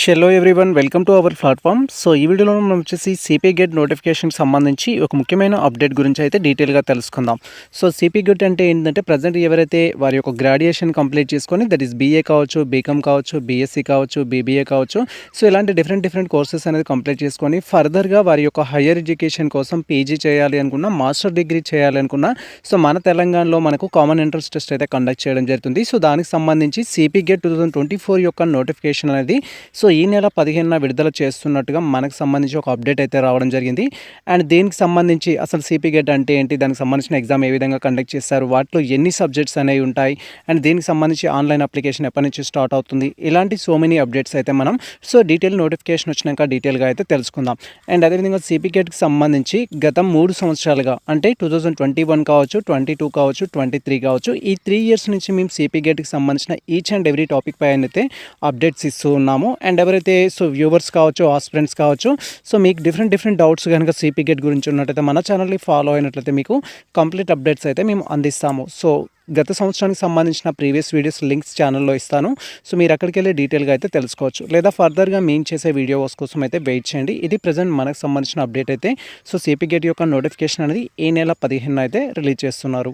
Hello everyone, welcome to our platform. So ఈ వీడియోలో మనం వచ్చేసి సిపి గెట్ నోటిఫికేషన్ సంబంధించి ఒక ముఖ్యమైన అప్డేట్ గురించి అయితే డీటెయిల్గా తెలుసుకుందాం. సో సిపి గెట్ అంటే ఏంటంటే ప్రజెంట్ ఎవరైతే వారి యొక్క గ్రాడ్యుయేషన్ కంప్లీట్ చేసుకొని దట్ ఈస్ బీఏ కావచ్చు, బీకామ్ కావచ్చు, బీఎస్సీ కావచ్చు, బీబీఏ కావచ్చు, సో ఇలాంటి డిఫరెంట్ కోర్సెస్ అనేది కంప్లీట్ చేసుకొని ఫర్దర్గా వారి యొక్క హయ్యర్ ఎడ్యుకేషన్ కోసం పీజీ చేయాలి అనుకున్న, మాస్టర్ డిగ్రీ చేయాలి అనుకున్న, సో మన తెలంగాణలో మనకు కామన్ ఎంట్రన్స్ టెస్ట్ అయితే కండక్ట్ చేయడం జరుగుతుంది. సో దానికి సంబంధించి సిపి గెట్ 2024 యొక్క నోటిఫికేషన్ అనేది సో ఈ నెల 15న విడుదల చేస్తున్నట్టుగా మనకు సంబంధించి ఒక అప్డేట్ అయితే రావడం జరిగింది. అండ్ దీనికి సంబంధించి అసలు సిపి గెట్ అంటే ఏంటి, దానికి సంబంధించిన ఎగ్జామ్ ఏ విధంగా కండక్ట్ చేస్తారు, వాటిలో ఎన్ని సబ్జెక్ట్స్ అనేవి ఉంటాయి, అండ్ దీనికి సంబంధించి ఆన్లైన్ అప్లికేషన్ ఎప్పటి నుంచి స్టార్ట్ అవుతుంది, ఇలాంటి సో మెనీ అప్డేట్స్ అయితే మనం సో డీటెయిల్ నోటిఫికేషన్ వచ్చినాక డీటెయిల్గా అయితే తెలుసుకుందాం. అండ్ అదేవిధంగా సిపి గెట్కి సంబంధించి గత 3 సంవత్సరాలుగా అంటే 2021 కావచ్చు, 22 కావచ్చు, 23 కావచ్చు, ఈ 3 ఇయర్స్ నుంచి మేము సిపి గెట్కి సంబంధించిన ఈచ్ అండ్ ఎవ్రీ టాపిక్ పై అయితే అప్డేట్స్ ఇస్తూ ఉన్నాము. అండ్ ఎవరైతే సో వ్యూవర్స్ కావచ్చు, ఆస్పిరెంట్స్ కావచ్చు, సో మీకు డిఫరెంట్ డౌట్స్ కనుక సిపి గెట్ గురించి ఉన్నట్టయితే మన ఛానల్ని ఫాలో అయినట్లయితే మీకు కంప్లీట్ అప్డేట్స్ అయితే మేము అందిస్తాము. సో గత సంవత్సరానికి సంబంధించిన ప్రీవియస్ వీడియోస్ లింక్స్ ఛానల్లో ఇస్తాను. సో మీరు అక్కడికి వెళ్ళి డీటెయిల్గా అయితే తెలుసుకోవచ్చు, లేదా ఫర్దర్గా మేము చేసే వీడియోస్ కోసం అయితే వెయిట్ చేయండి. ఇది ప్రజెంట్ మనకు సంబంధించిన అప్డేట్ అయితే. సో సిపి గెట్ యొక్క నోటిఫికేషన్ అనేది ఈ నెల 15న అయితే రిలీజ్ చేస్తున్నారు.